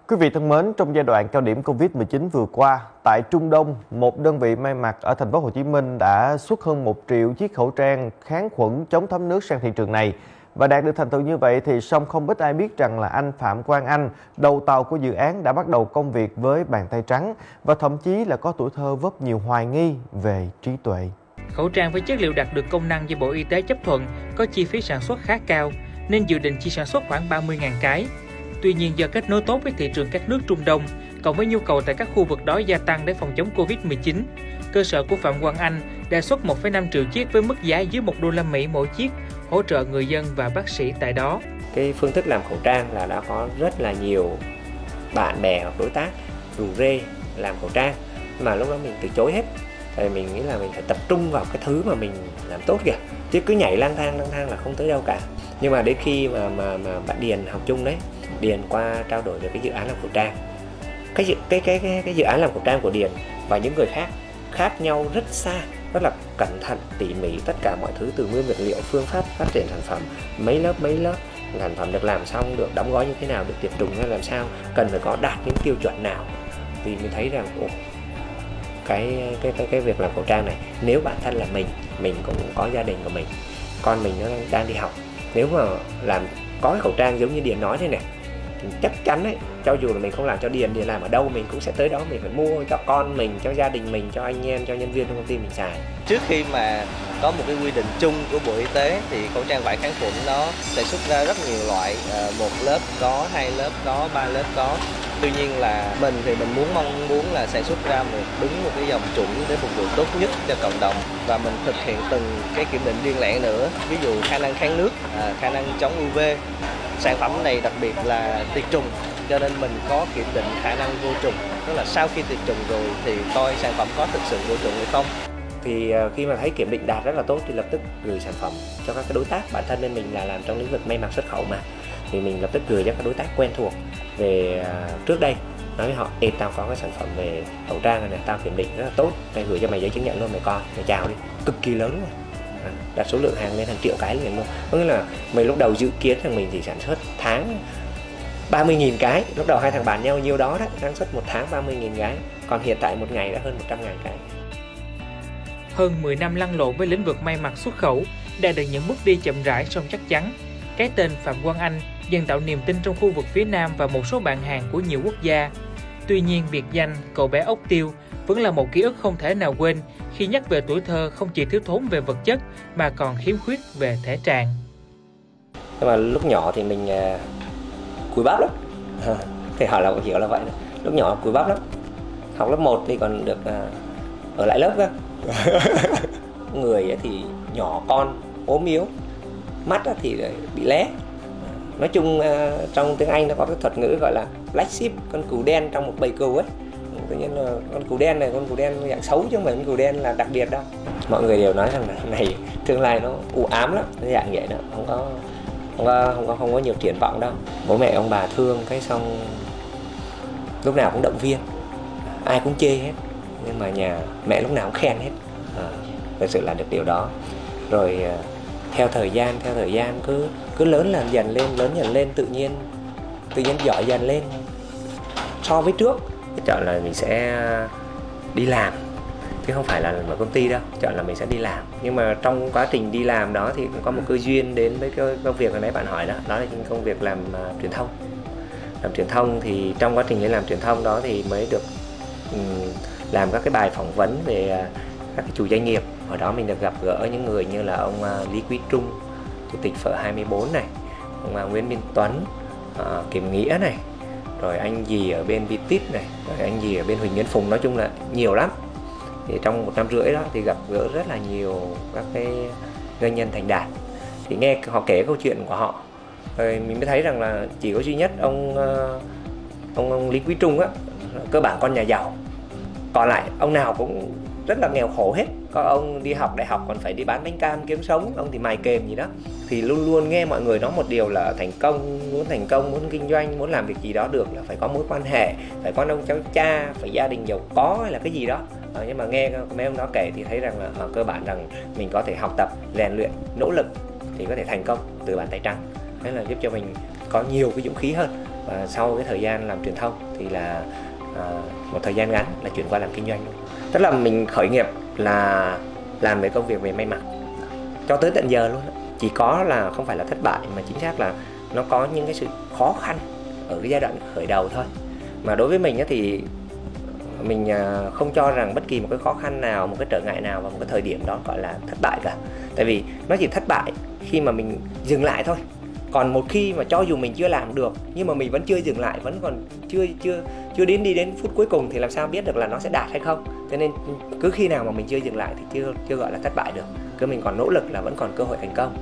Quý vị thân mến, trong giai đoạn cao điểm Covid-19 vừa qua, tại Trung Đông, một đơn vị may mặc ở thành phố Hồ Chí Minh đã xuất hơn 1 triệu chiếc khẩu trang kháng khuẩn chống thấm nước sang thị trường này. Và đạt được thành tựu như vậy thì song không ít ai biết rằng là anh Phạm Quang Anh, đầu tàu của dự án đã bắt đầu công việc với bàn tay trắng và thậm chí là có tuổi thơ vấp nhiều hoài nghi về trí tuệ. Khẩu trang với chất liệu đạt được công năng do Bộ Y tế chấp thuận, có chi phí sản xuất khá cao nên dự định chỉ sản xuất khoảng 30.000 cái. Tuy nhiên do kết nối tốt với thị trường các nước Trung Đông, cộng với nhu cầu tại các khu vực đó gia tăng để phòng chống Covid-19, cơ sở của Phạm Quang Anh đề xuất 1,5 triệu chiếc với mức giá dưới $1 mỗi chiếc, hỗ trợ người dân và bác sĩ tại đó. Cái phương thức làm khẩu trang là đã có rất là nhiều bạn bè hoặc đối tác rủ rê làm khẩu trang, mà lúc đó mình từ chối hết. Tại mình nghĩ là mình phải tập trung vào cái thứ mà mình làm tốt kìa, chứ cứ nhảy lang thang là không tới đâu cả. Nhưng mà đến khi mà bạn Điền học chung đấy, Điền qua trao đổi về cái dự án làm khẩu trang, cái dự án làm khẩu trang của Điền và những người khác nhau rất xa, rất là cẩn thận tỉ mỉ tất cả mọi thứ, từ nguyên vật liệu, phương pháp phát triển sản phẩm, mấy lớp sản phẩm được làm xong, được đóng gói như thế nào, được tiệt trùng ra làm sao, cần phải có đạt những tiêu chuẩn nào, thì mình thấy rằng cái việc làm khẩu trang này, nếu bản thân là mình cũng có gia đình của mình, con mình nó đang đi học, nếu mà làm có cái khẩu trang giống như Điền nói thế này thì chắc chắn đấy, cho dù là mình không làm cho Điền làm ở đâu mình cũng sẽ tới đó, mình phải mua cho con mình, cho gia đình mình, cho anh em, cho nhân viên trong công ty mình xài. Trước khi mà có một cái quy định chung của Bộ Y tế thì khẩu trang vải kháng khuẩn nó sẽ xuất ra rất nhiều loại, một lớp có, 2 lớp có, 3 lớp có. Tuy nhiên là mình thì mình mong muốn là sản xuất ra một cái dòng chuẩn để phục vụ tốt nhất cho cộng đồng, và mình thực hiện từng cái kiểm định riêng lẻ nữa, ví dụ khả năng kháng nước, khả năng chống UV. Sản phẩm này đặc biệt là tiệt trùng, cho nên mình có kiểm định khả năng vô trùng, tức là sau khi tiệt trùng rồi thì coi sản phẩm có thực sự vô trùng hay không. Thì khi mà thấy kiểm định đạt rất là tốt thì lập tức gửi sản phẩm cho các cái đối tác. Bản thân bên mình là làm trong lĩnh vực may mặc xuất khẩu mà, thì mình lập tức gửi cho các đối tác quen thuộc về trước đây, nói với họ: ê, tao có cái sản phẩm về khẩu trang này, tao kiểm định rất là tốt, tao gửi cho mày giấy chứng nhận luôn, mày coi, mày chào đi. Cực kỳ lớn luôn, đặt số lượng hàng lên hàng triệu cái liền luôn. Có nghĩa là mình lúc đầu dự kiến rằng mình chỉ sản xuất tháng 30.000 cái, lúc đầu hai thằng bàn nhau nhiêu đó, năng suất một tháng 30.000 cái, còn hiện tại một ngày đã hơn 100.000 cái. Hơn 10 năm lăn lộn với lĩnh vực may mặc xuất khẩu đã được những bước đi chậm rãi song chắc chắn. Cái tên Phạm Quang Anh dần tạo niềm tin trong khu vực phía Nam và một số bạn hàng của nhiều quốc gia. Tuy nhiên, biệt danh cậu bé ốc tiêu vẫn là một ký ức không thể nào quên khi nhắc về tuổi thơ không chỉ thiếu thốn về vật chất mà còn khiếm khuyết về thể trạng. Nhưng mà lúc nhỏ thì mình cùi bắp lắm, thì họ là hiểu là vậy đó. Lúc nhỏ cùi bắp lắm, học lớp 1 thì còn được ở lại lớp cơ. Người thì nhỏ con, ốm yếu, mắt thì bị lé. Nói chung trong tiếng Anh nó có cái thuật ngữ gọi là black sheep, con cừu đen trong một bầy cừu ấy. Tự nhiên là con cừu đen dạng xấu chứ không phải con cừu đen là đặc biệt đâu. Mọi người đều nói rằng là này tương lai nó u ám lắm, dạng vậy đó, không có nhiều triển vọng đâu. Bố mẹ ông bà thương cái xong lúc nào cũng động viên, ai cũng chê hết, nhưng mà nhà mẹ lúc nào cũng khen hết. Thực sự là được điều đó. Rồi theo thời gian cứ lớn dần lên, tự nhiên giỏi dần lên so với trước. Chọn là mình sẽ đi làm chứ không phải là mở công ty đâu, chọn là mình sẽ đi làm. Nhưng mà trong quá trình đi làm đó thì cũng có một cơ duyên đến với cái công việc hồi nãy bạn hỏi đó là công việc làm truyền thông. Làm truyền thông thì trong quá trình làm truyền thông đó thì mới được làm các cái bài phỏng vấn về các cái chủ doanh nghiệp. Ở đó mình được gặp gỡ những người như là ông Lý Quý Trung, chủ tịch Phở 24 này, ông Nguyễn Minh Tuấn, Kiểm Nghĩa này, rồi anh gì ở bên Vitit này, rồi anh gì ở bên Huỳnh Nguyễn Phùng, nói chung là nhiều lắm. Thì trong 1 năm rưỡi đó thì gặp gỡ rất là nhiều các cái doanh nhân thành đạt. Thì nghe họ kể câu chuyện của họ, rồi mình mới thấy rằng là chỉ có duy nhất ông Lý Quý Trung á, cơ bản con nhà giàu, còn lại ông nào cũng rất là nghèo khổ hết. Có ông đi học đại học còn phải đi bán bánh cam kiếm sống, ông thì mài kềm gì đó. Thì luôn luôn nghe mọi người nói một điều là thành công, muốn kinh doanh, muốn làm việc gì đó được là phải có mối quan hệ, phải có ông cháu cha, phải gia đình giàu có hay là cái gì đó. Nhưng mà nghe mấy ông đó kể thì thấy rằng là cơ bản rằng mình có thể học tập, rèn luyện, nỗ lực thì có thể thành công từ bàn tay trắng. Thế là giúp cho mình có nhiều cái dũng khí hơn và sau cái thời gian làm truyền thông thì là một thời gian ngắn là chuyển qua làm kinh doanh luôn. Tức là mình khởi nghiệp là làm về công việc về may mặc cho tới tận giờ luôn. Chỉ có là không phải là thất bại mà chính xác là nó có những cái sự khó khăn ở cái giai đoạn khởi đầu thôi. Mà đối với mình thì mình không cho rằng bất kỳ một cái khó khăn nào, một cái trở ngại nào vào một cái thời điểm đó gọi là thất bại cả. Tại vì nó chỉ thất bại khi mà mình dừng lại thôi. Còn một khi mà cho dù mình chưa làm được nhưng mà mình vẫn chưa dừng lại, vẫn còn chưa đi đến phút cuối cùng thì làm sao biết được là nó sẽ đạt hay không. Cho nên cứ khi nào mà mình chưa dừng lại thì chưa gọi là thất bại được. Cứ mình còn nỗ lực là vẫn còn cơ hội thành công.